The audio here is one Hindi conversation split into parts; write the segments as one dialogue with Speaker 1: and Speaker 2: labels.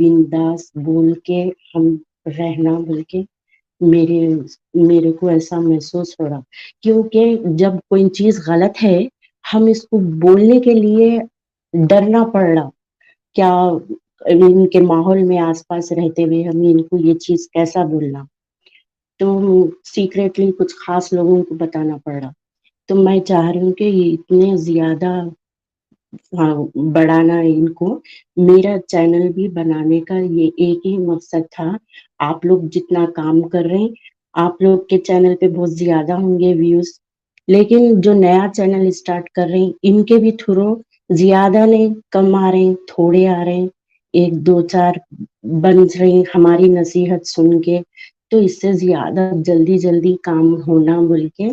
Speaker 1: बिंदास बोल के हम रहना बोल के मेरे मेरे को ऐसा महसूस हो रहा, क्योंकि जब कोई चीज गलत है हम इसको बोलने के लिए डरना पड़ रहा। क्या इनके माहौल में आसपास रहते हुए हमें इनको ये चीज कैसा बोलना, तो सीक्रेटली कुछ खास लोगों को बताना पड़ रहा। तो मैं चाह रही हूँ कि ये इतने ज्यादा बढ़ाना है इनको। मेरा चैनल भी बनाने का ये एक ही मकसद था। आप लोग जितना काम कर रहे हैं, आप लोग के चैनल पे बहुत ज्यादा होंगे व्यूज, लेकिन जो नया चैनल स्टार्ट कर रहे हैं इनके भी थ्रू ज्यादा नहीं, कम आ रहे हैं, थोड़े आ रहे हैं, एक दो चार बन रहे हैं हमारी नसीहत सुन के। तो इससे ज्यादा जल्दी जल्दी काम होना बोल के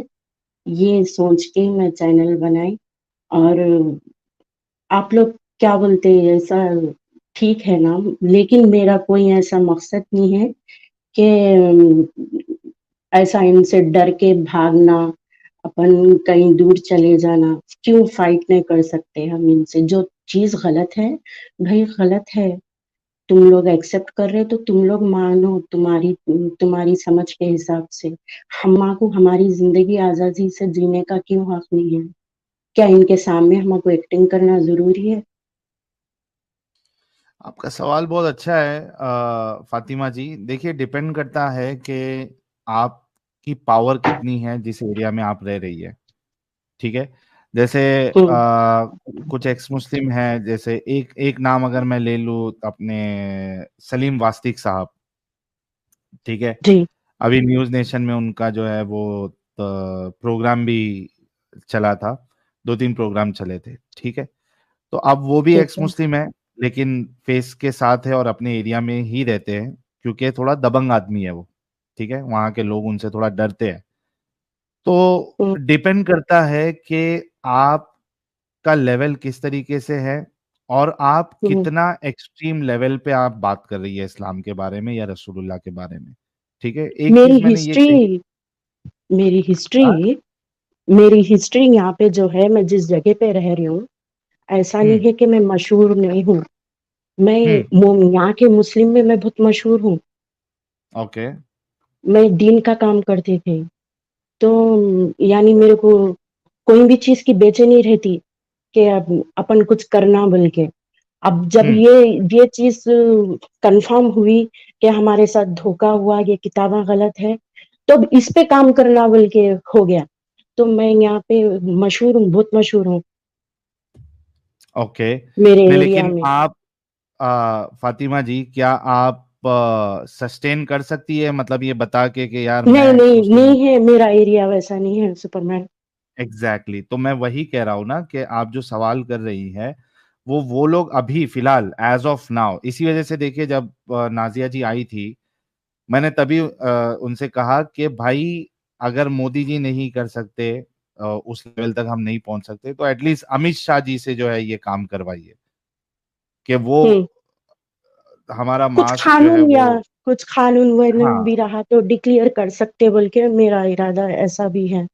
Speaker 1: ये सोच के मैं चैनल बनाई। और आप लोग क्या बोलते हैं, ऐसा ठीक है ना? लेकिन मेरा कोई ऐसा मकसद नहीं है कि ऐसा इनसे डर के भागना, अपन कहीं दूर चले जाना। क्यों फाइट नहीं कर सकते हम इनसे? जो चीज गलत है भाई गलत है, तुम लोग एक्सेप्ट कर रहे हो तो तुम लोग मानो, तुम्हारी तुम्हारी समझ के हिसाब से। हम्मा को हमारी जिंदगी आजादी से जीने का क्यों हक नहीं है? क्या इनके सामने हमको एक्टिंग करना जरूरी है?
Speaker 2: आपका सवाल बहुत अच्छा है फातिमा जी। देखिए, डिपेंड करता है कि आपकी पावर कितनी है जिस एरिया में आप रह रही है। ठीक है। जैसे
Speaker 1: हम्म।
Speaker 2: कुछ एक्स मुस्लिम है, जैसे एक एक नाम अगर मैं ले लूँ अपने सलीम वास्तिक साहब। ठीक है।
Speaker 1: जी।
Speaker 2: अभी न्यूज नेशन में उनका जो है वो प्रोग्राम भी चला था, 2-3 प्रोग्राम चले थे। ठीक है। तो अब वो भी
Speaker 1: ठीक
Speaker 2: एक्स
Speaker 1: है।
Speaker 2: मुस्लिम है, लेकिन फेस के साथ है और अपने एरिया में ही रहते हैं, क्योंकि थोड़ा दबंग आदमी है वो। ठीक है, वहां के लोग उनसे थोड़ा डरते हैं। तो
Speaker 1: हम्म।
Speaker 2: डिपेंड करता है कि आपका लेवल किस तरीके से है और आप
Speaker 1: हम्म।
Speaker 2: कितना एक्सट्रीम लेवल पे आप बात कर रही है इस्लाम के बारे में या रसूलुल्लाह के बारे में। ठीक है, एक
Speaker 1: मेरी
Speaker 2: चीज मैंने ये कही।
Speaker 1: हिस्ट्री मेरी हिस्ट्री
Speaker 2: हाँ।
Speaker 1: मेरी हिस्ट्री यहाँ पे जो है, मैं जिस जगह पे रह रही हूँ, ऐसा नहीं
Speaker 2: हम्म।
Speaker 1: है कि मैं मशहूर नहीं हूँ। मैं
Speaker 2: हम्म।
Speaker 1: यहाँ के मुस्लिम में मैं बहुत मशहूर हूँ।
Speaker 2: ओके।
Speaker 1: मैं दीन का काम करती थी। तो यानी मेरे को कोई भी चीज की बेचैनी रहती कि अब अपन कुछ करना बोल के। अब जब
Speaker 2: हम्म।
Speaker 1: ये चीज कंफर्म हुई कि हमारे साथ धोखा हुआ, ये किताबें गलत है, तो अब इस पे काम करना बोल के हो गया। तो मैं यहाँ पे मशहूर हूँ, बहुत मशहूर हूँ
Speaker 2: ओके।
Speaker 1: मेरे
Speaker 2: नहीं,
Speaker 1: एरिया
Speaker 2: लेकिन
Speaker 1: में।
Speaker 2: आप फातिमा जी, क्या आप सस्टेन कर सकती है, मतलब ये बता के यार मैं
Speaker 1: नहीं
Speaker 2: एक्स
Speaker 1: नहीं
Speaker 2: मुस्लिम हूँ।
Speaker 1: नहीं है, मेरा एरिया वैसा नहीं है सुपरमैन।
Speaker 2: एग्जैक्टली तो मैं वही कह रहा हूँ ना कि आप जो सवाल कर रही हैं वो लोग अभी फिलहाल एज ऑफ नाउ, इसी वजह से देखिए जब नाजिया जी आई थी, मैंने तभी उनसे कहा कि भाई अगर मोदी जी नहीं कर सकते, उस लेवल तक हम नहीं पहुंच सकते, तो एटलीस्ट अमित शाह जी से जो है ये काम करवाइए कि वो
Speaker 1: हम्म।
Speaker 2: हमारा
Speaker 1: कुछ
Speaker 2: मास्क जो है
Speaker 1: कानून
Speaker 2: वो।
Speaker 1: या कुछ कानून वानून
Speaker 2: हाँ।
Speaker 1: भी रहा तो डिक्लेयर कर सकते बोल के मेरा इरादा ऐसा भी है।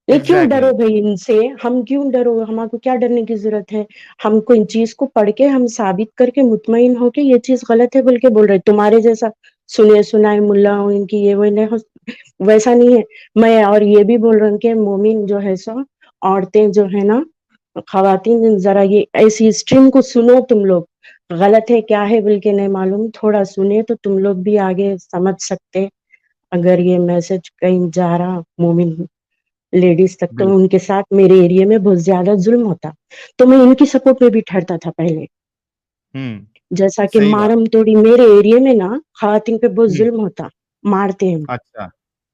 Speaker 1: लेकिन क्यों
Speaker 2: एग्जैक्टली
Speaker 1: डरो
Speaker 2: exactly.
Speaker 1: भाई इनसे? हम क्यों डरो? हमको क्या डरने की जरूरत है? हम कोई चीज को पढ़ के हम साबित करके मुतमईन हो के ये चीज गलत है बोल के बोल रहे। तुम्हारे जैसा सुने सुनाए मुल्ला हूं इनकी ये वो नहीं वैसा नहीं है। मैं और ये भी बोल रही हूँ कि मोमिन जो है सो, औरतें जो है ना, खवातीन, जरा ये ऐसी स्ट्रीम को सुनो तुम लोग। गलत है क्या है बोल के नहीं मालूम, थोड़ा सुने तो तुम लोग भी आगे समझ सकते। अगर ये मैसेज कहीं जा रहा मोमिन लेडीज तक, तो
Speaker 2: बिल्कुल।
Speaker 1: उनके साथ मेरे एरिया में बहुत ज्यादा जुल्म होता। तो मैं इनकी सपोर्ट में भी ठहरता था पहले। जैसा कि
Speaker 2: सही बात।
Speaker 1: मारम तोड़ी मेरे एरिया में ना खवातीन पे बहुत
Speaker 2: हम्म।
Speaker 1: जुल्म होता, मारते हैं
Speaker 2: अच्छा।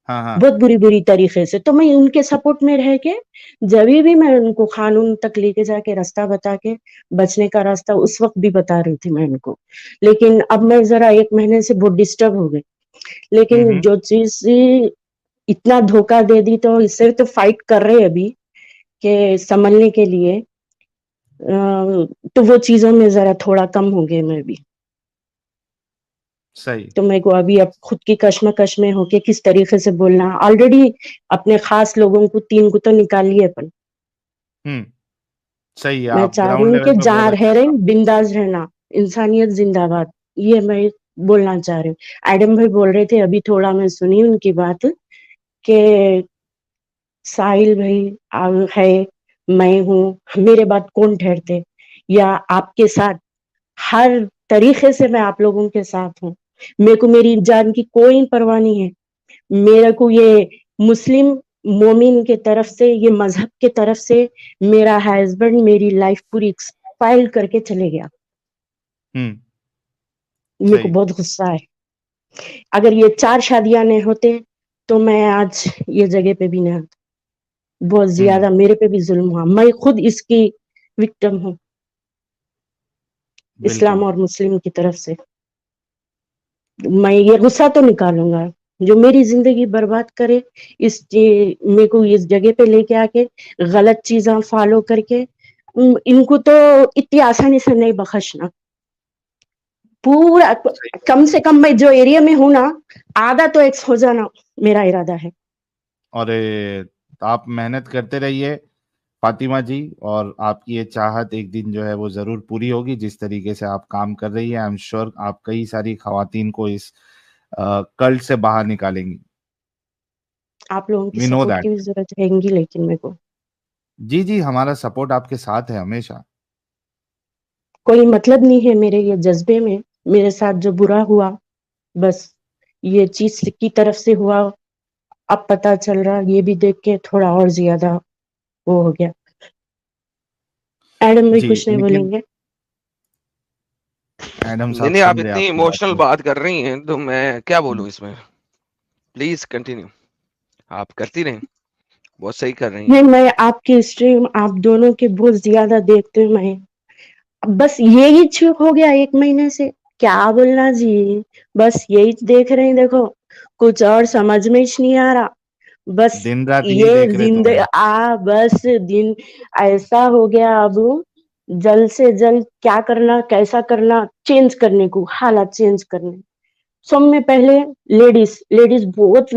Speaker 2: हाँ हाँ।
Speaker 1: बहुत बुरी बुरी तरीके से। तो मैं उनके सपोर्ट में रह के जब भी मैं उनको कानून तक लेके जाके रास्ता बता के बचने का रास्ता उस वक्त भी बता रही थी मैं उनको। लेकिन अब मैं जरा एक महीने से बहुत डिस्टर्ब हो गई। लेकिन
Speaker 2: हम्म।
Speaker 1: जो चीज इतना धोखा दे दी तो इससे तो फाइट कर रहे हैं अभी के संभलने के लिए। तो वो चीजों में जरा थोड़ा कम हो गए मैं भी।
Speaker 2: सही।
Speaker 1: तो मेरे को अभी अब खुद की कश्मकश में होके किस तरीके से बोलना। ऑलरेडी अपने खास लोगों को 3 को तो निकाल लिए अपन।
Speaker 2: हम्म। सही है,
Speaker 1: मैं
Speaker 2: आप
Speaker 1: चाह रही
Speaker 2: ग्राउंड
Speaker 1: हूँ
Speaker 2: लेवल
Speaker 1: कि
Speaker 2: पे बहुत
Speaker 1: जहाँ रह
Speaker 2: अच्छा
Speaker 1: रहे
Speaker 2: काम।
Speaker 1: हैं बिंदास रहना। इंसानियत जिंदाबाद। ये मैं बोलना चाह रही हूँ। एडम भाई बोल रहे थे अभी, थोड़ा मैं सुनी उनकी बात कि साहिल भाई है, मैं हूँ, मेरे बाद कौन ठहरते, या आपके साथ हर तरीके से मैं आप लोगों के साथ हूँ। मेरे को मेरी जान की कोई परवाह नहीं है। मेरे को ये मुस्लिम मोमिन के तरफ से, ये मजहब के तरफ से मेरा हस्बैंड मेरी लाइफ पूरी एक्सपाइल करके चले गया। मेरे को
Speaker 2: सही।
Speaker 1: बहुत गुस्सा है। अगर ये 4 शादियां नहीं होते तो मैं आज ये जगह पे भी नहीं होता। बहुत ज्यादा मेरे पे भी जुल्म हुआ, मैं खुद इसकी विक्टिम हूँ, इस्लाम
Speaker 2: बिल्कुल।
Speaker 1: और मुस्लिम की तरफ से। मैं ये गुस्सा तो निकालूंगा, जो मेरी जिंदगी बर्बाद करे, मेरे को इस जगह पे लेके आके गलत चीजें फॉलो करके, इनको तो इतनी आसानी से नहीं बख्शना। पूरा
Speaker 2: सही बात।
Speaker 1: कम से कम मैं जो एरिया में हूं ना, आधा तो एक्स हो जाना मेरा इरादा है।
Speaker 2: और आप मेहनत करते रहिए फातिमा जी, और आपकी ये चाहत एक दिन जो है वो जरूर पूरी होगी। जिस तरीके से आप काम कर रही है, आई एम श्योर आप कई सारी खवातीन को इस कल्ट से बाहर निकालेंगी।
Speaker 1: आप लोगों की
Speaker 2: वी नो
Speaker 1: सपोर्ट
Speaker 2: दैट।
Speaker 1: की भी जरूरत रहेगी, लेकिन मेरे को
Speaker 2: जी जी, हमारा सपोर्ट आपके साथ है हमेशा।
Speaker 1: कोई मतलब नहीं है मेरे ये जज्बे में। मेरे साथ जो बुरा हुआ, बस ये चीज की तरफ से हुआ। अब पता चल रहा, ये भी देख के थोड़ा और ज्यादा वो हो गया। एडम भी
Speaker 2: जी
Speaker 1: कुछ नहीं
Speaker 2: लेकिन
Speaker 1: बोलेंगे?
Speaker 2: एडम
Speaker 3: नहीं
Speaker 2: साहब
Speaker 3: नहीं, आप
Speaker 2: सुन रहे हैं
Speaker 3: इतनी
Speaker 2: आपकी बात
Speaker 3: इमोशनल
Speaker 2: को।
Speaker 3: बात कर रही हैं तो मैं क्या बोलूं इसमें। प्लीज कंटिन्यू, आप करती रहें, बहुत सही कर रही हैं।
Speaker 1: नहीं, मैं आपकी स्ट्रीम आप दोनों के बहुत ज्यादा देखती हूँ मैं। अब बस यही चूक हो गया 1 महीने से, क्या बोलना जी। बस यही देख रहे हैं, देखो कुछ और समझ में ही नहीं आ रहा। बस
Speaker 2: दिन रात यही
Speaker 1: ये
Speaker 2: देख रहे तो
Speaker 1: जिंदगी
Speaker 2: हैं।
Speaker 1: बस दिन ऐसा हो गया अब। जल्द से जल्द क्या करना, कैसा करना, चेंज करने को, हालात चेंज करने। सब में पहले लेडीज लेडीज बहुत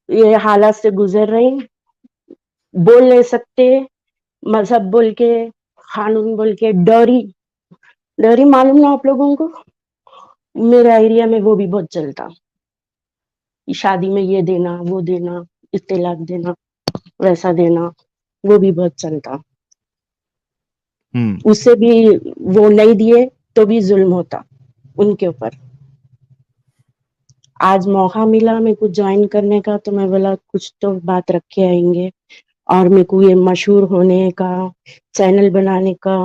Speaker 1: ये हालात से गुजर रही, बोल नहीं सकते, मजहब बोल के, कानून बोल के डरी डरी। मालूम ना आप लोगों को, मेरा एरिया में वो भी बहुत चलता। शादी में ये देना, वो देना, इतने लाख देना, वैसा देना, वो भी बहुत चलता।
Speaker 2: हम्म।
Speaker 1: उससे भी वो नहीं दिए तो भी जुल्म होता उनके ऊपर। आज मौका मिला मेरे को ज्वाइन करने का, तो मैं बोला कुछ तो बात रख के आएंगे। और मेरे को ये मशहूर होने का, चैनल बनाने का,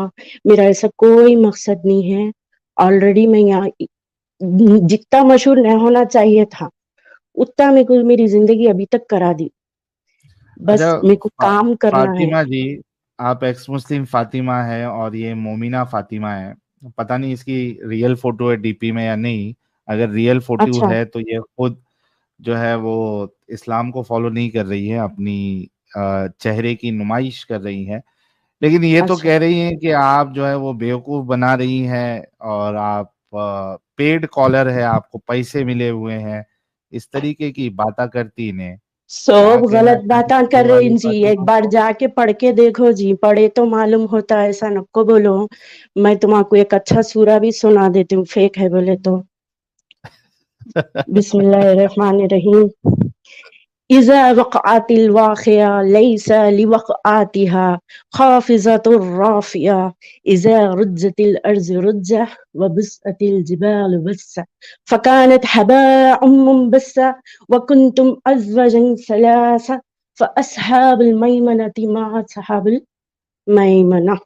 Speaker 1: मेरा ऐसा कोई मकसद नहीं है। ऑलरेडी मैं यहाँ जितना मशहूर नहीं होना चाहिए था, उतना मेरे को मेरी जिंदगी अभी तक करा दी। बस
Speaker 2: अच्छा
Speaker 1: मेरे को काम करना है।
Speaker 2: फातिमा जी, आप एक्स मुस्लिम फातिमा है और ये मोमिना फातिमा है। पता नहीं इसकी रियल फोटो है डीपी में या नहीं। अगर रियल फोटो
Speaker 1: अच्छा।
Speaker 2: है तो ये खुद जो है वो इस्लाम को फॉलो नहीं कर रही है, अपनी चेहरे की नुमाइश कर रही है। लेकिन ये तो
Speaker 1: अच्छा।
Speaker 2: कह रही हैं कि आप जो है वो बेवकूफ बना रही हैं, और आप पेड कॉलर है, आपको पैसे मिले हुए हैं, इस तरीके की बातें करती इन्हें। क्या
Speaker 1: सब
Speaker 2: कहना
Speaker 1: गलत बातें कर
Speaker 2: चाहेंगे
Speaker 1: रहे
Speaker 2: वाली
Speaker 1: हैं जी, एक
Speaker 2: फातिमा
Speaker 1: बार
Speaker 2: को?
Speaker 1: जाके पढ़ के देखो जी, पढ़े तो मालूम होता है, ऐसा नको बोलो। मैं तुम्हारे एक अच्छा सूरा भी सुना देती हूँ, फेक है बोले तो। बिस्मिल्लाहिर्रहमानिर्रहीम। इज़ा वक़अतिल वाक़िआ लैसा लिवक़अतिहा ख़ाफ़िज़तुर राफ़िआ इज़ा रुज्जतिल अर्ज़ु रुज्जा व बुस्अतिल जिबालु बस्सा फ़कानत हबाअम मुनबस्सा व कुंतुम अज़वाजन सलासा फ़अस्हाबुल मैमनति मा अस्हाबुल मैमना।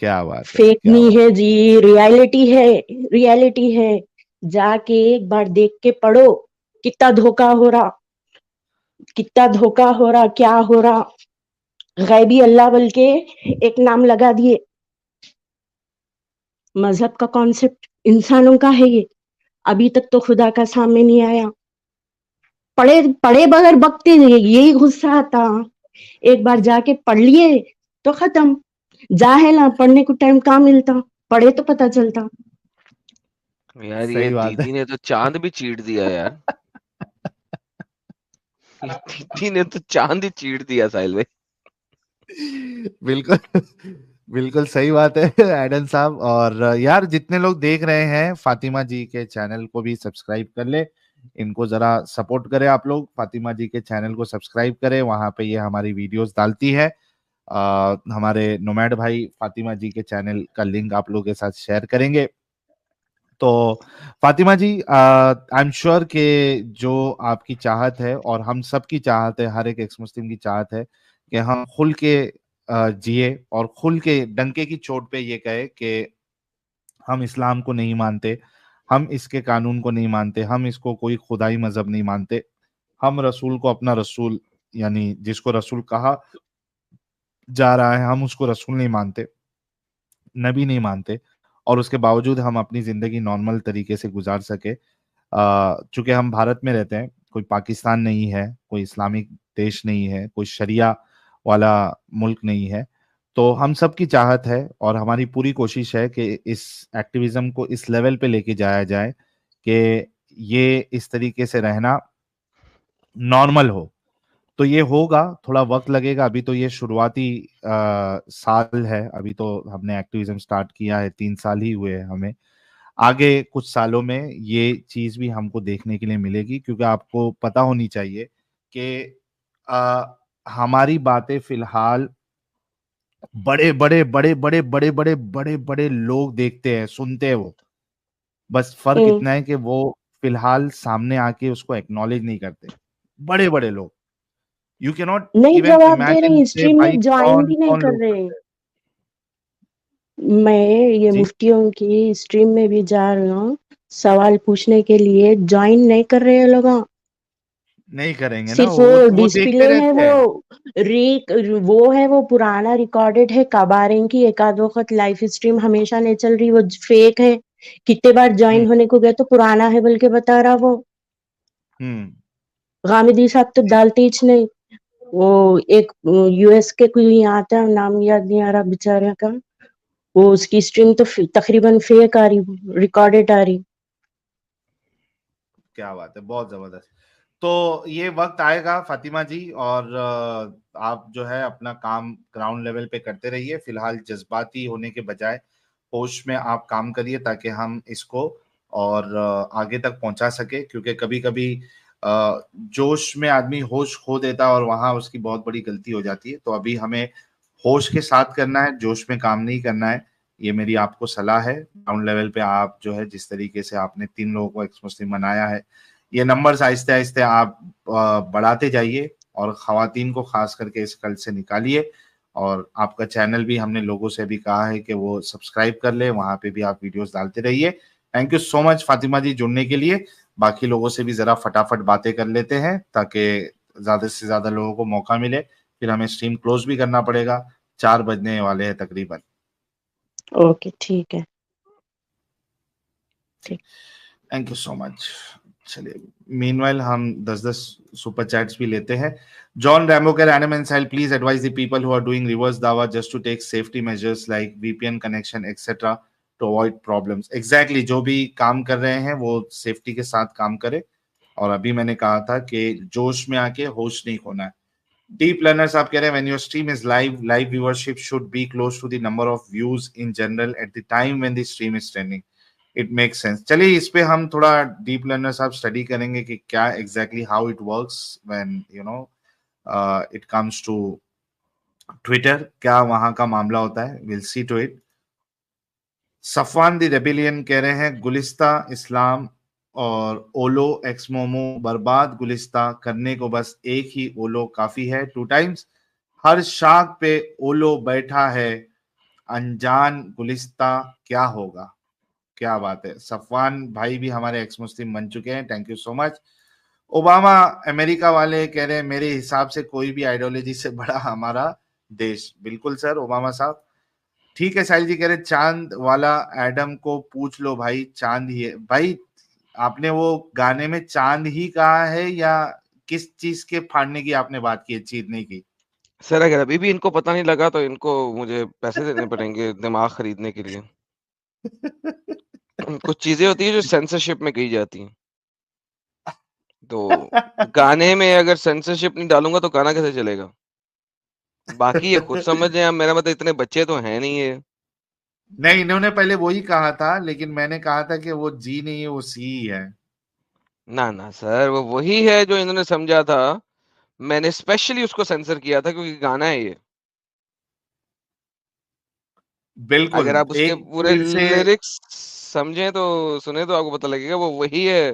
Speaker 2: क्या बात है,
Speaker 1: फेक
Speaker 2: क्या
Speaker 1: नहीं
Speaker 2: बात।
Speaker 1: है जी, रियलिटी है, रियलिटी है। जाके एक बार देख के पढ़ो, कितना धोखा हो रहा, कितना धोखा हो रहा, क्या हो रहा। गैबी अल्लाह बोल के एक नाम लगा दिए। मजहब का कॉन्सेप्ट इंसानों का है ये, अभी तक तो खुदा का सामने नहीं आया। पढ़े पढ़े बगैर बकते नहीं, यही गुस्सा आता। एक बार जाके पढ़ लिए तो खत्म। जाहिल ना, पढ़ने को टाइम कहाँ मिलता, पढ़े तो पता चलता।
Speaker 3: यार ये
Speaker 2: सही बात है।
Speaker 3: दीदी ने तो चांद भी चीर दिया यार। ये दीदी ने तो चांद ही चीर दिया साहिल भाई।
Speaker 2: बिल्कुल। बिल्कुल सही बात है एडन साहब। और यार जितने लोग देख रहे हैं, फातिमा जी के चैनल को भी सब्सक्राइब कर ले, इनको जरा सपोर्ट करें आप लोग। फातिमा जी के चैनल को सब्सक्राइब करें, वहां पे ये हमारी वीडियोस डालती है। हमारे नोमैड भाई फातिमा जी के चैनल का लिंक आप लोगों के साथ शेयर करेंगे। तो फातिमा जी, आई एम श्योर कि जो आपकी चाहत है और हम सब की चाहत है, हर एक एक्स मुस्लिम की चाहत है कि हम खुल के जिए और खुल के डंके की चोट पे ये कहे कि हम इस्लाम को नहीं मानते, हम इसके कानून को नहीं मानते, हम इसको कोई खुदाई मजहब नहीं मानते, हम रसूल को अपना रसूल, यानी जिसको रसूल कहा जा रहा है, हम उसको रसूल नहीं मानते, नबी नहीं मानते, और उसके बावजूद हम अपनी जिंदगी नॉर्मल तरीके से गुजार सके। चूंकि हम भारत में रहते हैं, कोई पाकिस्तान नहीं है, कोई इस्लामिक देश नहीं है, कोई शरिया वाला मुल्क नहीं है। तो हम सब की चाहत है और हमारी पूरी कोशिश है कि इस एक्टिविज्म को इस लेवल पे लेके जाया जाए कि ये इस तरीके से रहना नॉर्मल हो। तो ये होगा, थोड़ा वक्त लगेगा। अभी तो ये शुरुआती साल है, अभी तो हमने एक्टिविज्म स्टार्ट किया है, 3 साल ही हुए हैं हमें। आगे कुछ सालों में ये चीज भी हमको देखने के लिए मिलेगी, क्योंकि आपको पता होनी चाहिए कि हमारी बातें फिलहाल बड़े बड़े बड़े बड़े बड़े बड़े बड़े बड़े लोग देखते हैं, सुनते हैं वो। बस फर्क
Speaker 1: हम्म।
Speaker 2: इतना है कि वो फिलहाल सामने आके उसको एक्नॉलेज नहीं करते, बड़े बड़े लोग। यू कैन नॉट
Speaker 1: नहीं
Speaker 2: इवन
Speaker 1: जवाब दे
Speaker 2: इमेजिन
Speaker 1: रहे,
Speaker 2: के
Speaker 1: स्ट्रीम
Speaker 2: भाई
Speaker 1: में ज्वाइन
Speaker 2: कौन
Speaker 1: भी नहीं
Speaker 2: कौन
Speaker 1: कर
Speaker 2: लोग
Speaker 1: रहे।
Speaker 2: करते हैं।
Speaker 1: मैं ये
Speaker 2: जी,
Speaker 1: मुफ्तियों की स्ट्रीम में भी जा रही हूँ सवाल पूछने के लिए, ज्वाइन नहीं कर रहे हैं लोग।
Speaker 2: नहीं करेंगे ना,
Speaker 1: सिर्फ
Speaker 2: वो
Speaker 1: वो
Speaker 2: वो देखते
Speaker 1: डिस्प्ले है,
Speaker 2: रहते हैं।
Speaker 1: वो है, वो पुराना रिकॉर्डेड है। कबारें की एक आध वक्त लाइव स्ट्रीम हमेशा नहीं चल रही, वो फेक है। कितने बार
Speaker 2: हम्म
Speaker 1: ज्वाइन होने को गया तो पुराना है बोल के बता रहा वो।
Speaker 2: हम्म
Speaker 1: गामिदी साहब तो डालते ही नहीं। वो एक यूएस के कोई यहाँ आता है, नाम याद नहीं आ रहा बेचारे का, वो उसकी स्ट्रीम तो तकरीबन फेक आ रही, रिकॉर्डेड आ रही।
Speaker 2: क्या बात है, बहुत जबरदस्त। तो ये वक्त आएगा फातिमा जी, और आप जो है अपना काम ग्राउंड लेवल पे करते रहिए। फिलहाल जज्बाती होने के बजाय होश में आप काम करिए, ताकि हम इसको और आगे तक पहुंचा सके। क्योंकि कभी कभी जोश में आदमी होश खो देता है और वहां उसकी बहुत बड़ी गलती हो जाती है। तो अभी हमें होश के साथ करना है, जोश में काम नहीं करना है। ये मेरी आपको सलाह है। ग्राउंड लेवल पे आप जो है जिस तरीके से आपने 3 लोगों को एक्स मुस्लिम बनाया है, ये नंबर्स आहिस्ते आहिस्ते आप बढ़ाते जाइए, और खवातीन को खास करके इस कल से निकालिए। और आपका चैनल भी हमने लोगों से भी कहा है कि वो सब्सक्राइब कर ले, वहां पे भी आप वीडियोस डालते रहिए। Thank you so much Fatima ji जुड़ने के लिए। बाकी लोगों से भी जरा फटाफट बातें कर लेते हैं, ताकि ज्यादा से ज्यादा लोगों को मौका मिले। फिर हमें स्ट्रीम क्लोज भी करना पड़ेगा, 4 बजने वाले हैं तकरीबन।
Speaker 1: ओके ठीक है, ठीक।
Speaker 2: Thank you so much. चलिए, मीनवाइल हम 10-10 सुपर चैट्स भी लेते हैं। जॉन रैम्बो कह रहे हैं, Sahil please advise the people who are doing reverse दावा just to take safety measures like VPN connection etcetera to avoid problems. Exactly, जो भी काम कर रहे हैं वो सेफ्टी के साथ काम करे। और अभी मैंने कहा था कि जोश में आके होश नहीं खोना है। डीप लर्नर्स आप कह रहे हैं, when your stream is live viewership should be close to the number of views in general at the time when the stream is trending. It make sense. चलिए, इस पे हम थोड़ा डीप लर्नर साहब स्टडी करेंगे कि क्या exactly how it works when it comes to Twitter, क्या वहां का मामला होता है। Will see to it. Safwan the rebellion कह रहे हैं, गुलिस्ता इस्लाम और ओलो एक्स मोमो बर्बाद गुलिस्ता करने को बस एक ही ओलो काफी है, 2 टाइम्स। हर शाख पे ओलो बैठा है, अनजान गुलिस्ता क्या होगा। क्या बात है, सफवान भाई भी हमारे एक्स मुस्लिम बन चुके हैं, thank you so much. Obama America वाले कह रहे हैं, मेरे हिसाब से कोई भी आइडियोलॉजी से बड़ा हमारा देश। बिल्कुल सर, ओबामा साहब ठीक है। साहिल जी कह रहे हैं, चांद वाला एडम को पूछ लो भाई, चांद ही है भाई। आपने वो गाने में चांद ही कहा है, या किस चीज के फाड़ने की आपने बात की है, चीरने की?
Speaker 3: सर अगर अभी भी इनको पता नहीं लगा तो इनको मुझे पैसे देने पड़ेंगे दिमाग खरीदने के लिए। कुछ चीजें होती है जो सेंसरशिप में कही जाती हैं। तो गाने में अगर सेंसरशिप नहीं डालूंगा तो गाना कैसे चलेगा? बाकी ये खुद समझ जाए, मेरा मतलब इतने बच्चे तो हैं नहीं ये।
Speaker 2: नहीं, इन्होंने पहले वही कहा था, लेकिन मैंने कहा था कि वो जी नहीं है, वो सी ही है।
Speaker 3: ना ना सर, वो वही है जो इन्होंने समझा था। मैंने स्पेशली उसको सेंसर किया था क्योंकि गाना है ये।
Speaker 2: बिल्कुल।
Speaker 3: अगर आप उसके
Speaker 2: एक
Speaker 3: पूरे
Speaker 2: फिर से
Speaker 3: लिरिक्स समझे तो सुने तो आपको पता लगेगा वो वही है।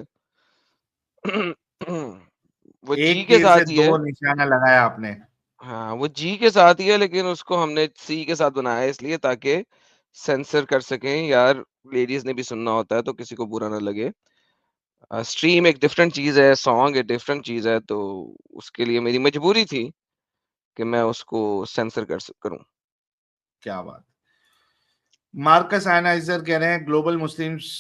Speaker 3: वो जी
Speaker 2: एक
Speaker 3: के
Speaker 2: तीर से
Speaker 3: साथ ही
Speaker 2: दो
Speaker 3: है।
Speaker 2: निशाना लगाया आपने।
Speaker 3: हाँ, वो जी के साथ ही है, लेकिन उसको हमने सी के साथ बनाया है इसलिए ताकि सेंसर कर सकें यार। लेडीज ने भी सुनना होता है तो किसी को बुरा ना लगे। स्ट्रीम एक डिफरेंट चीज है, सॉन्ग एक डिफरेंट चीज है, तो उसके लिए मेरी मजबूरी थी कि मैं उसको सेंसर करूं।
Speaker 2: क्या बात। मार्कस एनाइजर कह रहे हैं global Muslims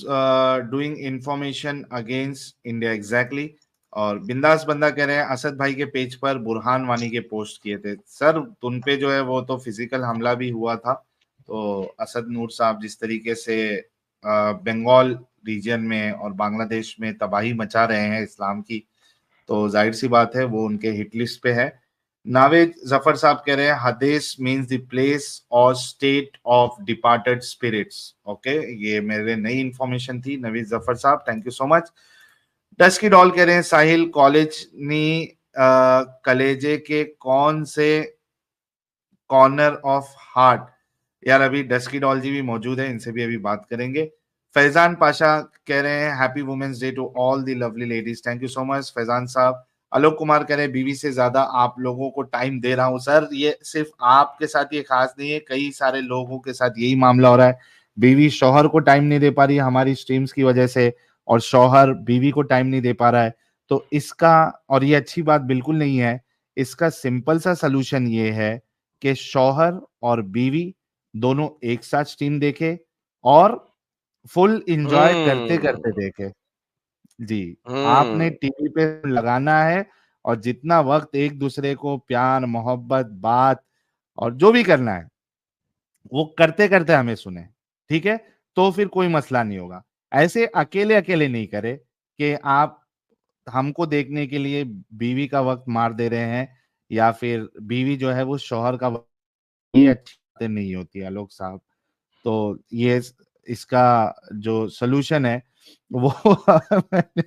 Speaker 2: doing information against India exactly. और बिंदास बंदा कह रहे हैं असद भाई के पेज पर बुरहान वानी के पोस्ट किए थे सर, उन पे जो है वो तो फिजिकल हमला भी हुआ था। तो असद नूर साहब जिस तरीके से बंगाल रीजन में और बांग्लादेश में तबाही मचा रहे हैं इस्लाम की, तो जाहिर सी बात है वो उनके हिट लिस्ट पे है। नावेद जफर साहब कह रहे हैं हदेस मींस द प्लेस और state of departed spirits. Okay, ये मेरे लिए नई इंफॉर्मेशन थी नवीद जफर साहब, thank you so much. Dusky doll कह रहे हैं साहिल कॉलेज नी कलेजे के कौन से कॉर्नर ऑफ हार्ट। यार अभी डस्की डॉल जी भी मौजूद है, इनसे भी अभी बात करेंगे। फैजान पाशा कह रहे हैं happy women's day to all the lovely ladies, thank you so much Faizan साहब। आलोक कुमार कह रहे हैं बीवी से ज्यादा आप लोगों को टाइम दे रहा हूं सर। ये सिर्फ आपके साथ ये खास नहीं है, कई सारे लोगों के साथ यही मामला हो रहा है। बीवी शौहर को टाइम नहीं दे पा रही हमारी स्ट्रीम्स की वजह से, और शौहर बीवी को टाइम नहीं दे पा रहा है। तो इसका, और ये अच्छी बात बिल्कुल नहीं है, इसका सिंपल सा सलूशन ये है कि शौहर और बीवी दोनों एक साथ स्ट्रीम देखे और फुल एंजॉय करते करते
Speaker 3: हम्म।
Speaker 2: देखे। जी, आपने
Speaker 3: हम्म।
Speaker 2: टीवी पे लगाना है, और जितना वक्त एक दूसरे को प्यार मोहब्बत बात और जो भी करना है वो करते करते हमें सुने, ठीक है? तो फिर कोई मसला नहीं होगा। ऐसे अकेले अकेले नहीं करे कि आप हमको देखने के लिए बीवी का वक्त मार दे रहे हैं, या फिर बीवी जो है वो शौहर का वक्त। ये अच्छी बातें नहीं होती आलोक साहब। तो ये इसका जो सॉल्यूशन है वो मैंने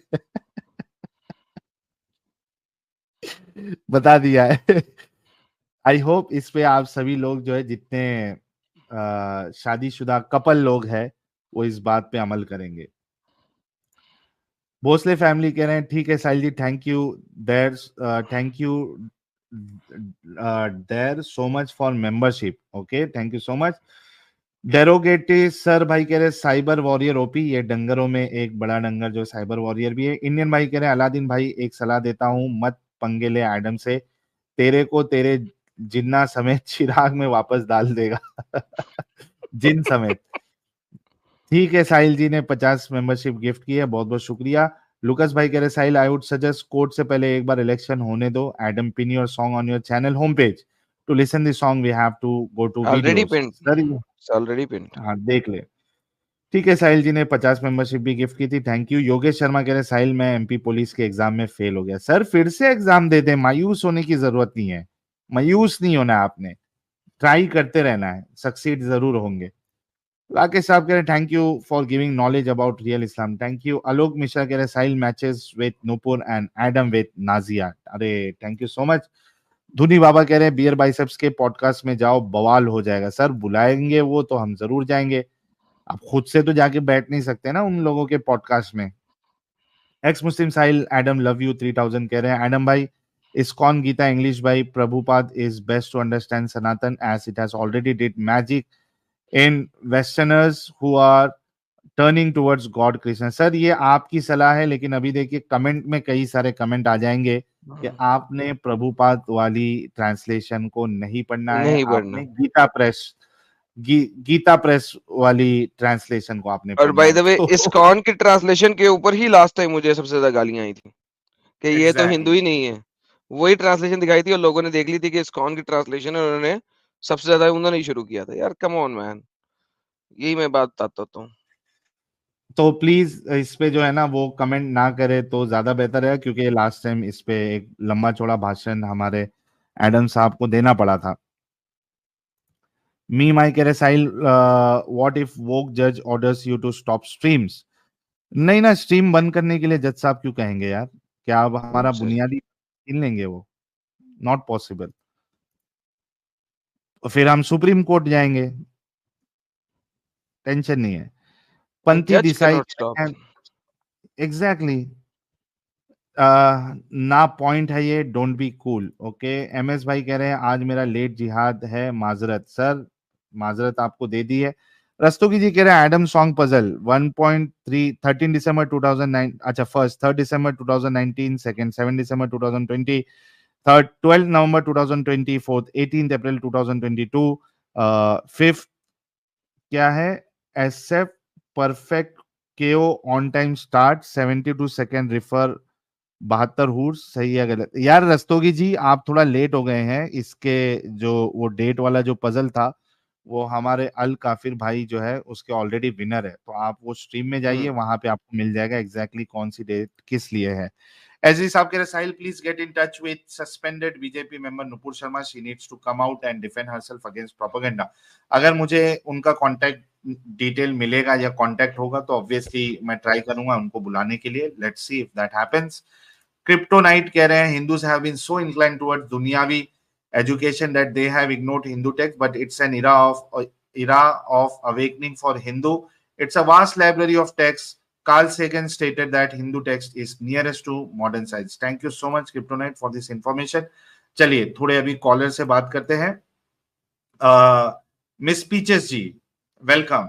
Speaker 2: बता दिया है। आई होप इस पे आप सभी लोग जो है जितने शादीशुदा कपल लोग हैं वो इस बात पे अमल करेंगे। भोसले फैमिली कह रहे हैं ठीक है Sahil ji, thank you there, thank you there so much for membership. Okay, thank you so much. Derogative sir भाई कह रहे साइबर वॉरियर ओपी, ये डंगरों में एक बड़ा डंगर जो साइबर वॉरियर भी है। इंडियन भाई कह रहे हैं अलादीन भाई एक सलाह देता हूँ, मत पंगे ले एडम से, तेरे को तेरे जिन्ना समेत चिराग में वापस डाल देगा। जिन समेत। ठीक है, साहिल जी ने 50 मेंबरशिप गिफ्ट की है, बहुत बहुत शुक्रिया। लुकस भाई कह रहे Sahil I would suggest court से पहले एक बार इलेक्शन होने दो, Adam pin your song on your channel home page to listen the song we have to go to
Speaker 3: already
Speaker 2: videos
Speaker 3: pinned.
Speaker 2: Sir.
Speaker 3: Already pinned.
Speaker 2: हाँ देख ले। ठीक है, साहिल जी ने 50 मेंबरशिप भी गिफ्ट की थी, थैंक यू। योगेश शर्मा कह रहे साहिल मैं एमपी पुलिस के एग्जाम में फेल हो गया। सर फिर से एग्जाम दे दे, मायूस होने की जरूरत नहीं है। मायूस नहीं होना है आपने, ट्राई करते रहना है, सक्सीड जरूर होंगे। राकेश साहब कह रहे thank you for giving knowledge about real Islam, thank you. Alok Mishra कह रहे Sahil matches with Nupur and Adam with Nazia, अरे थैंक यू सो मच। धुनी बाबा कह रहे हैं बियर बाइसेप्स के पॉडकास्ट में जाओ, बवाल हो जाएगा। सर बुलाएंगे वो तो हम जरूर जाएंगे, आप खुद से तो जाके बैठ नहीं सकते ना उन लोगों के पॉडकास्ट में। Ex Muslim Sahil Adam love you 3000 कह रहे हैं एडम भाई ISKCON Gita English by Prabhupada is best to understand Sanatan as it has already did magic in westerners who are turning towards God Krishna. Sir ये आपकी सलाह है, लेकिन अभी देखिए कमेंट में कई सारे कमेंट आ जाएंगे कि आपने प्रभुपाद वाली ट्रांसलेशन को नहीं पढ़ना है,
Speaker 3: नहीं
Speaker 2: आपने
Speaker 3: बढ़ना।
Speaker 2: गीता प्रेस वाली ट्रांसलेशन को आपने
Speaker 3: और
Speaker 2: पढ़ना
Speaker 3: बाय
Speaker 2: है।
Speaker 3: द वे
Speaker 2: तो
Speaker 3: इस्कॉन की ट्रांसलेशन के ऊपर ही लास्ट टाइम मुझे सबसे ज्यादा गालियां आई थी कि ये तो हिंदू
Speaker 2: एग्जैक्टली।
Speaker 3: ही नहीं है। वही ट्रांसलेशन दिखाई थी और लोगों ने देख ली थी कि इस्कॉन की ट्रांसलेशन है, उन्होंने सबसे ज्यादा उन्होंने ही शुरू किया था। यार कम ऑन मैन, यही मैं बात बताता हूँ।
Speaker 2: तो प्लीज इस पे जो है ना वो कमेंट ना करे तो ज्यादा बेहतर है, क्योंकि लास्ट टाइम इस पे एक लंबा चौड़ा भाषण हमारे एडम साहब को देना पड़ा था। मी माई कह रहे साहिल, व्हाट इफ वोक जज orders you to stop streams? नहीं ना, स्ट्रीम बंद करने के लिए जज साहब क्यों कहेंगे यार? क्या अब हमारा
Speaker 3: अच्छा।
Speaker 2: बुनियादी छीन लेंगे वो? Not possible. तो फिर हम सुप्रीम कोर्ट जाएंगे, टेंशन नहीं है।
Speaker 3: A
Speaker 2: Panthi
Speaker 3: judge
Speaker 2: Desai,
Speaker 3: cannot stop.
Speaker 2: Exactly, ना पॉइंट है ये, don't be cool. Okay, MS भाई कह रहे हैं आज मेरा लेट जिहाद है, माजरत सर, माजरत आपको दे दी है। रस्तोगी जी कह रहे हैं एडम सॉन्ग पजल 1.3 13 दिसंबर 2009, अच्छा फर्स्ट 3 दिसंबर 2019, सेकंड 7 दिसंबर 2020, थर्ड 12 नवंबर 2020, फोर्थ 18 अप्रैल 2022, फिफ्थ क्या है, एसएफ परफेक्ट केओ on time start 72 second refer 72 हूर्स, सही है गलत? यार रस्तोगी जी आप थोड़ा लेट हो गए हैं, इसके जो वो डेट वाला जो पजल था वो हमारे अल काफिर भाई जो है उसके ऑलरेडी विनर है, तो आप वो स्ट्रीम में जाइए, वहां पे आपको मिल जाएगा एग्जैक्टली कौन सी डेट किस लिए है। एसजी साहब कह रहे Sahil please get in touch with suspended BJP member Nupur Sharma, she needs to come out and defend herself against propaganda. अगर मुझे उनका कांटेक्ट डिटेल मिलेगा या कांटेक्ट होगा तो ऑब्वियसली मैं ट्राई करूंगा उनको बुलाने के लिए, let's see if that happens. Kryptonite कह रहे हैं Hindus have been so inclined towards दुनियावी education that they have ignored Hindu text, but it's an era of awakening for Hindu. It's a vast library of texts. Carl Sagan stated that Hindu text is nearest to modern science. Thank you so much, Kryptonite, for this information. चलिए थोड़े अभी कॉलर से बात करते हैं। Miss peaches ji, welcome.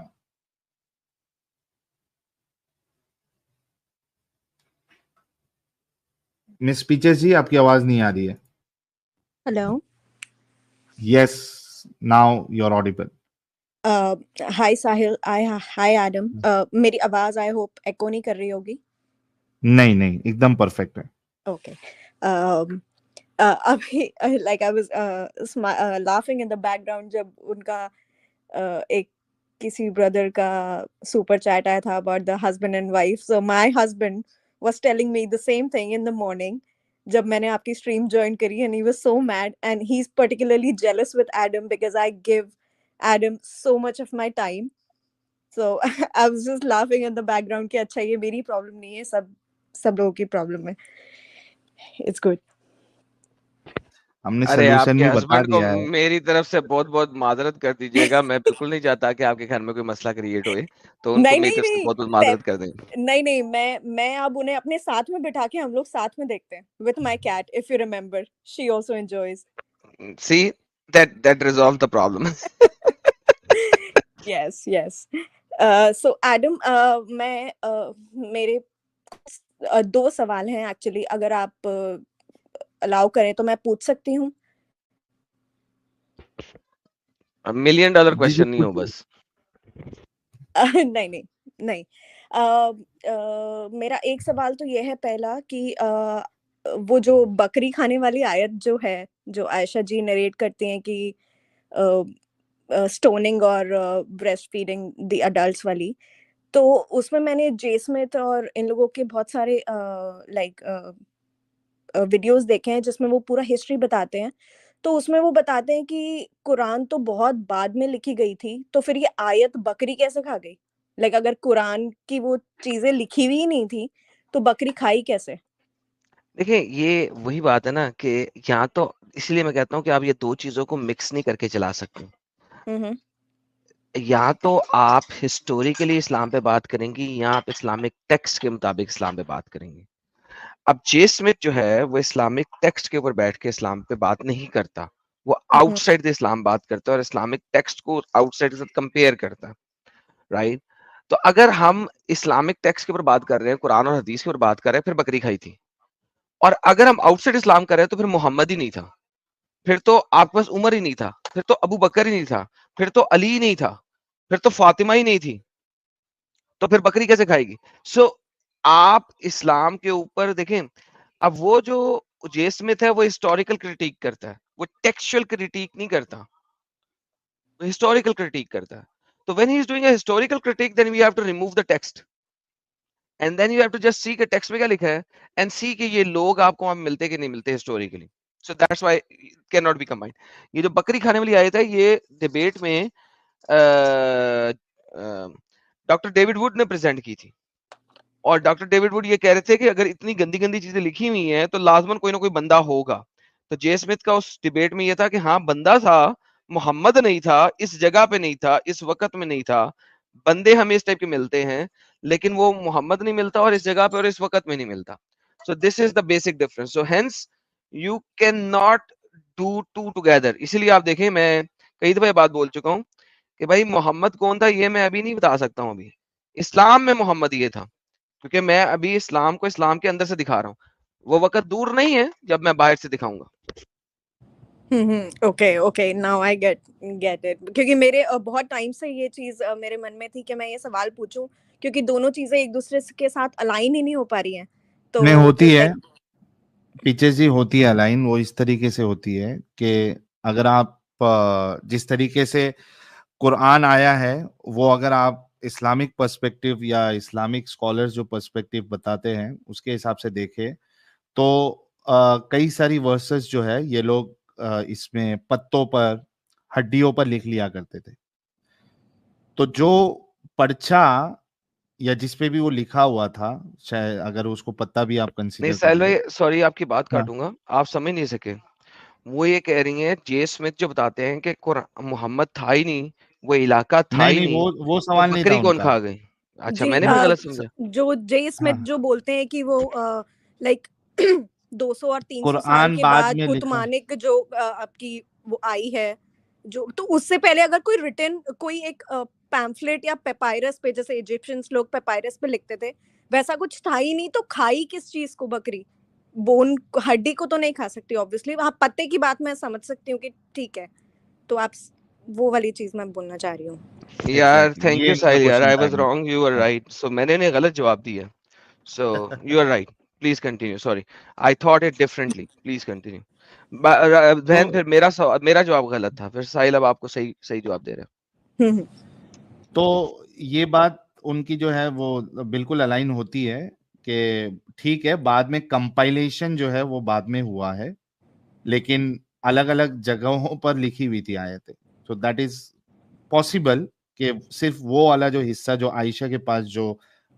Speaker 2: Miss peaches ji आपकी आवाज नहीं आ रही है।
Speaker 4: Hello.
Speaker 2: Yes, now you are audible.
Speaker 4: Hi Sahil, hi Adam. मेरी आवाज आई होप एको नहीं कर रही होगी।
Speaker 2: नहीं नहीं, एकदम परफेक्ट है।
Speaker 4: ओके। अभी like I was laughing in the background जब उनका एक किसी ब्रदर का सुपर चैट आया था about the husband and wife. So my husband was telling me the same thing in the morning जब मैंने आपकी स्ट्रीम ज्वाइन करी, and he was so mad and he is particularly jealous with Adam because I give Adam so much of my time. So I was just laughing in the background कि अच्छा ये मेरी प्रॉब्लम नहीं है, सब लोगों की प्रॉब्लम है। It's good.
Speaker 2: हमने
Speaker 3: अरे
Speaker 2: सोल्यूशन
Speaker 3: आपके
Speaker 2: भी बता
Speaker 3: हस्बैंड को
Speaker 2: दिया है।
Speaker 3: मेरी तरफ से बहुत बहुत माजरत कर दीजिएगा। मैं बिल्कुल नहीं चाहता कि आपके घर में कोई मसला क्रिएट होए, तो उनको
Speaker 4: नहीं
Speaker 3: मेरी
Speaker 4: नहीं
Speaker 3: तरफ से
Speaker 4: नहीं
Speaker 3: बहुत बहुत माजरत कर दें।
Speaker 4: नहीं मैं अब उन्हें अपने साथ में बिठा के हम लोग साथ में देखते हैं with my cat, if you remember. She also enjoys.
Speaker 3: See, that resolved the problem.
Speaker 4: Yes. So Adam, मैं मेरे दो सवाल हैं एक्चुअली, अगर आप अलाउ करें तो मैं पूछ सकती हूँ?
Speaker 3: $1 million
Speaker 2: जी जी
Speaker 3: क्वेश्चन नहीं हो
Speaker 2: पूछिए।
Speaker 3: बस।
Speaker 4: नहीं। मेरा एक सवाल तो ये है पहला कि वो जो बकरी खाने वाली आयत जो है, जो आयशा जी नरेट करती हैं कि स्टोनिंग और ब्रेस्ट फीडिंग द अडल्ट्स वाली, तो उसमें मैंने जे स्मिथ और इन लोगों के बहुत सारे लाइक वीडियोस देखे हैं जिसमें वो पूरा हिस्ट्री बताते हैं। तो उसमें वो बताते हैं कि कुरान तो बहुत बाद में लिखी गई थी, तो फिर ये आयत बकरी कैसे खा गई? लाइक अगर कुरान की वो चीजें लिखी हुई ही नहीं थी तो बकरी खाई कैसे?
Speaker 3: देखिए, ये वही बात है ना कि यहाँ तो इसलिए मैं कहता हूँ कि आप ये 2 चीज़ों को मिक्स नहीं करके चला सकते।
Speaker 4: हम्म।
Speaker 3: या तो आप हिस्टोरिकली इस्लाम पे बात करेंगी या आप इस्लामिक टेक्स्ट के मुताबिक इस्लाम पे बात करेंगी। अब जे स्मिथ जो है वो इस्लामिक टेक्स्ट के ऊपर बैठ के इस्लाम पे बात नहीं करता, वो आउटसाइड द इस्लाम बात करता है और इस्लामिक टेक्स्ट को आउटसाइड के साथ कंपेयर करता है, राइट? तो अगर हम इस्लामिक टेक्स्ट के ऊपर बात कर रहे हैं, कुरान और हदीस के ऊपर बात कर रहे हैं, फिर बकरी खाई थी। और अगर हम आउटसाइड इस्लाम कर रहे हैं तो फिर मोहम्मद ही नहीं था, फिर तो आपके पास उमर ही नहीं था, फिर तो अबू बकर ही नहीं था, फिर तो अली ही नहीं था, फिर तो फातिमा ही नहीं थी, तो फिर बकरी कैसे खाएगी? सो आप इस्लाम के ऊपर देखें। अब वो जो जे स्मिथ है वो हिस्टोरिकल क्रिटिक करता है, वो टेक्सचुअल क्रिटिक नहीं करता, वो हिस्टोरिकल क्रिटिक करता है। तो when he is doing a historical critic then we have to remove the text and then you have to just see कि टेक्स्ट में क्या लिखा है एंड सी कि ये लोग आपको वहां मिलते कि नहीं मिलते historically. So that's why it cannot be combined. ये जो बकरी खाने वाली आयत है, ये डिबेट में डॉक्टर डेविड वुड ने प्रेजेंट की थी, और डॉक्टर डेविड वुड ये कह रहे थे कि अगर इतनी गंदी गंदी चीजें लिखी हुई हैं तो लाजमन कोई ना कोई बंदा होगा। तो जे स्मिथ का उस डिबेट में ये था कि हाँ बंदा था, मोहम्मद नहीं था, इस जगह पे नहीं था, इस वक्त में नहीं था। बंदे हमें इस टाइप के मिलते हैं, लेकिन वो मोहम्मद नहीं मिलता और इस जगह पे और इस वक्त में नहीं मिलता। So this is the basic difference. So hence you can not do to together. इसीलिए आप देखें, मैं कई दफा बात बोल चुका हूँ कि भाई मोहम्मद कौन था ये मैं अभी नहीं बता सकता हूँ। अभी इस्लाम में मोहम्मद ये था, क्योंकि मैं अभी इस्लाम को इस्लाम के अंदर से दिखा रहा हूँ। वो वक्त दूर नहीं है जब मैं बाहर से दिखाऊंगा।
Speaker 4: Okay okay, now I get it. क्योंकि मेरे बहुत टाइम से ये चीज मेरे मन में थी कि मैं ये सवाल पूछूं, क्योंकि दोनों चीजें एक दूसरे के साथ अलाइन ही नहीं हो पा रही हैं। तो
Speaker 2: नहीं होती
Speaker 4: just
Speaker 2: है
Speaker 4: like-
Speaker 2: पीछे जी, होती है अलाइन। वो इस तरीके से होती है कि अगर आप जिस तरीके से कुरान आया है, वो अगर आप इस्लामिक पर्सपेक्टिव या इस्लामिक स्कॉलर्स जो पर्सपेक्टिव बताते हैं उसके हिसाब से देखें, तो कई सारी वर्सेस जो है ये लोग इसमें पत्तों पर, हड्डियों पर लिख लिया करते थे। तो जो पर्चा या जिस पे भी वो लिखा हुआ था, शायद अगर उसको पत्ता भी आप
Speaker 3: नहीं
Speaker 2: कंसीडर कर
Speaker 3: साहिल
Speaker 2: ले।
Speaker 3: भाई, सॉरी आपकी बात
Speaker 2: हाँ।
Speaker 3: काटूंगा, आप समझ नहीं सके। वो ये कह रही हैं, जे स्मिथ जो बताते हैं कि मोहम्मद था ही नहीं, वो इलाका था
Speaker 2: नहीं
Speaker 3: ही
Speaker 2: नहीं,
Speaker 3: नहीं,
Speaker 2: वो
Speaker 3: तो
Speaker 2: सवाल नहीं था
Speaker 3: बकरी कौन
Speaker 2: उनका।
Speaker 3: खा गई? अच्छा,
Speaker 4: जी
Speaker 3: मैंने फिर गलत समझा।
Speaker 4: जो जे स्मिथ
Speaker 2: हाँ,
Speaker 4: जो बोलते हैं कि वो लाइक 200 और 300 साल
Speaker 2: कुरान
Speaker 4: के
Speaker 2: बाद
Speaker 4: बाद
Speaker 2: में लिखा।
Speaker 4: उत्मानिक जो आपकी वो आई है, जो तो उससे पहले अगर कोई रिटन कोई एक पैम्फलेट या पेपायरस पे, जैसे इजिप्शियंस लोग पेपायरस पे लिखते थे, वैसा कुछ था ही नहीं। तो खाई किस चीज को बकरी? बोन, हड्डी को तो नहीं खा सकती ऑब्वियसली। हाँ, पत्ते की बात मैं समझ सकती हूँ कि ठीक है, तो आप वो वाली चीज मैं बोलना चाह रही हूँ।
Speaker 3: यार
Speaker 2: एग्जैक्टली,
Speaker 3: थैंक
Speaker 2: ये
Speaker 3: यू
Speaker 2: इनका
Speaker 3: साहिल, यार
Speaker 2: क्वेश्चन
Speaker 3: आई
Speaker 2: था
Speaker 3: वाज रॉन्ग, यू आर
Speaker 2: हाँ।
Speaker 3: राइट। सो मैंने उन्हें गलत जवाब दिया। So you are right. Please continue. Sorry, I thought it differently. Please continue. बहन,
Speaker 2: तो
Speaker 3: फिर मेरा जवाब गलत था। फिर साहिल अब आपको सही सही जवाब दे रहे
Speaker 4: हम्म,
Speaker 2: तो ये बात उनकी जो है वो बिल्कुल अलाइन होती है कि ठीक है, बाद में कंपाइलेशन जो है वो बाद में हुआ है, लेकिन अलग अलग जगहों पर लिखी हुई थी आयतें। सो दैट इज पॉसिबल कि सिर्फ वो वाला जो हिस्सा जो आयशा के पास जो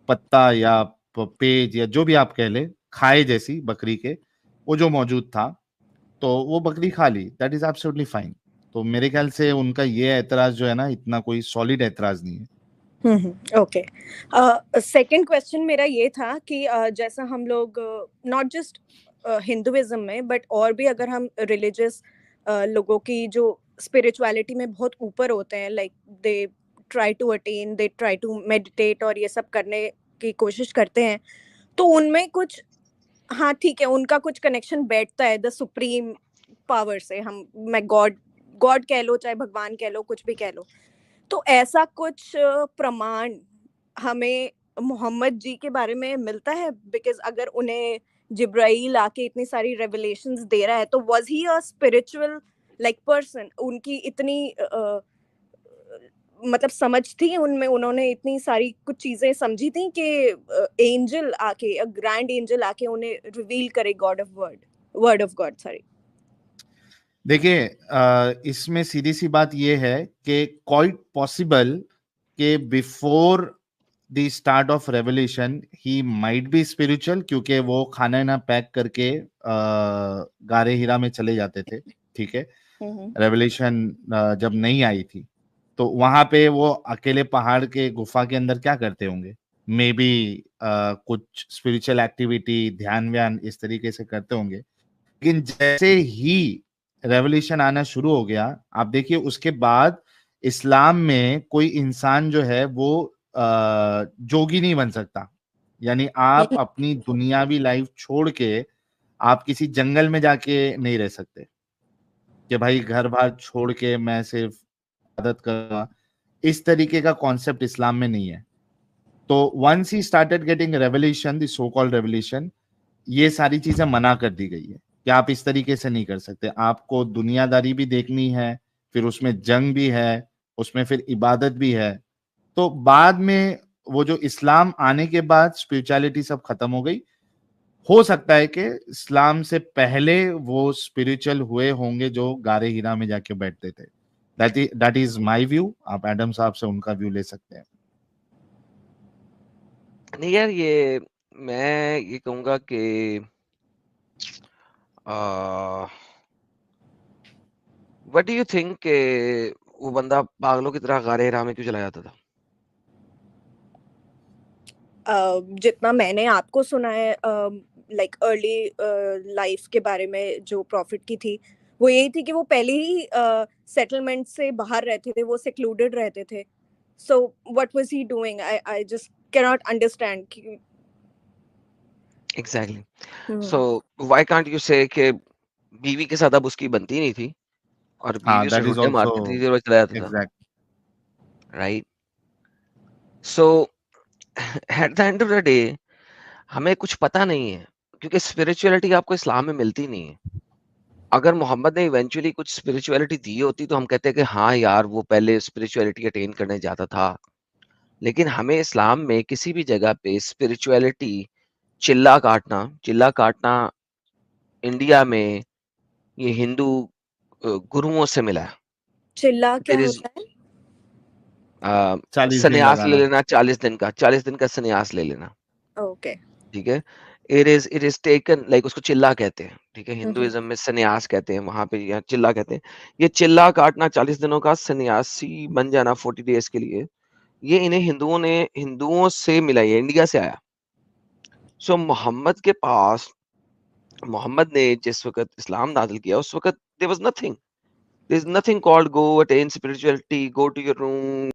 Speaker 2: पत्ता या पेज या जो भी आप कह ले, खाए जैसी बकरी के, वो जो मौजूद था, तो वो बकरी खा ली। That is absolutely fine. तो मेरे ख्याल से उनका ये एतराज जो है ना, इतना कोई सॉलिड एतराज नहीं है।
Speaker 4: ओके। सेकंड क्वेश्चन मेरा ये था कि जैसा हम लोग नॉट जस्ट हिंदुइज्म में, बट और भी अगर हम रिलीजियस लोगों की जो स्पिरिचुअलिटी में बहुत ऊपर होते हैं, like they try to attain, they try to meditate और ये सब करने की कोशिश करते हैं, तो उनमें कुछ, हाँ ठीक है, उनका कुछ कनेक्शन बैठता है द सुप्रीम पावर से। हम, मैं गॉड गॉड कह लो, चाहे भगवान कह लो, कुछ भी कह लो। तो ऐसा कुछ प्रमाण हमें मोहम्मद जी के बारे में मिलता है? बिकॉज अगर उन्हें जिब्राइल आके इतनी सारी रेवलेशंस दे रहा है, तो was he a spiritual like person? उनकी इतनी मतलब समझ थी उनमें, उन्होंने इतनी सारी कुछ चीजें समझी थी कि एंजल आके, ग्रैंड एंजल आके उन्हें रिवील करे God of word of God, sorry.
Speaker 2: देखिए, इसमें सीधी सी बात यह है कि क्वाइट पॉसिबल कि before the start of revelation he might be spiritual, क्योंकि वो खाना ना पैक करके गारे हीरा में चले जाते थे। ठीक है, रेवलेशन जब नहीं आई थी, तो वहां पे वो अकेले पहाड़ के गुफा के अंदर क्या करते होंगे? मे बी कुछ स्पिरिचुअल एक्टिविटी, ध्यान व्यान इस तरीके से करते होंगे। लेकिन जैसे ही रेवोल्यूशन आना शुरू हो गया, आप देखिए उसके बाद इस्लाम में कोई इंसान जो है वो जोगी नहीं बन सकता। यानी आप अपनी दुनियावी लाइफ छोड़ के आप किसी जंगल में जाके नहीं रह सकते कि भाई घर बार छोड़ के मैं सिर्फ इबादत करूंगा। इस तरीके का कॉन्सेप्ट इस्लाम में नहीं है। तो once he started getting revolution, the so called revolution, ये सारी चीजें मना कर दी गई है कि आप इस तरीके से नहीं कर सकते। आपको दुनियादारी भी देखनी है, फिर उसमें जंग भी है, उसमें फिर इबादत भी है। तो बाद में वो जो इस्लाम आने के बाद स्पिरिचुअलिटी सब खत्म हो गई। हो सकता है कि इस्लाम से पहले वो स्पिरिचुअल हुए होंगे जो गारे हिरा में जाके बैठते थे। That is my view. आप एडम साहब से उनका व्यू ले सकते हैं।
Speaker 3: नहीं यार, ये मैं ये कहूंगा कि व्हाट डू यू थिंक कि वो बंदा पागलों की तरह गारे हिरा में क्यों चला जाता था?
Speaker 4: जितना मैंने आपको सुना है लाइक अर्ली लाइफ के बारे में जो प्रॉफिट की थी, वो यही थी कि वो पहले ही सेटलमेंट से बाहर रहते थे, वो सेक्लूडेड रहते थे. So what was he doing? I just can not understand कि
Speaker 3: exactly. So why can't you say कि बीवी के साथ अब उसकी बनती नहीं थी और बीवी
Speaker 2: हाँ,
Speaker 3: उसे
Speaker 2: दैट इज
Speaker 3: ढूंढे
Speaker 2: ऑल्सो
Speaker 3: मारती थी और वो चला जाता था,
Speaker 2: exact.
Speaker 3: Right? So at the end of the day हमें कुछ पता नहीं है, क्योंकि स्पिरिचुअलिटी आपको इस्लाम में मिलती नहीं है। अगर मोहम्मद ने इवेंचुअली कुछ स्पिरिचुअलिटी दी होती तो हम कहते हैं कि हाँ यार, वो पहले स्पिरिचुअलिटी अटेन करने जाता था। लेकिन हमें इस्लाम में किसी भी जगह पे स्पिरिचुअलिटी, चिल्ला काटना इंडिया में ये हिंदू गुरुओं से मिला है।
Speaker 4: चिल्ला क्या
Speaker 3: देयर इज
Speaker 4: होता है?
Speaker 2: 40 दिन
Speaker 3: संन्यास ले
Speaker 2: लगाना।
Speaker 3: लेना, 40 दिन का संन्यास ले लेना,
Speaker 4: ओके.
Speaker 3: ठीक है? इट इज टेकन लाइक, उसको चिल्ला कहते हैं, ठीक है? हिंदुइज्म में संन्यास कहते हैं, वहां पे यहाँ चिल्ला कहते हैं। ये चिल्ला काटना, 40 दिनों का सन्यासी बन जाना 40 डेज के लिए, ये इन्हें हिंदुओं से मिला, ये इंडिया से आया। सो मोहम्मद ने जिस वक्त इस्लाम नाजिल किया, उस वक्त there was nothing called go attain spirituality, go to your room,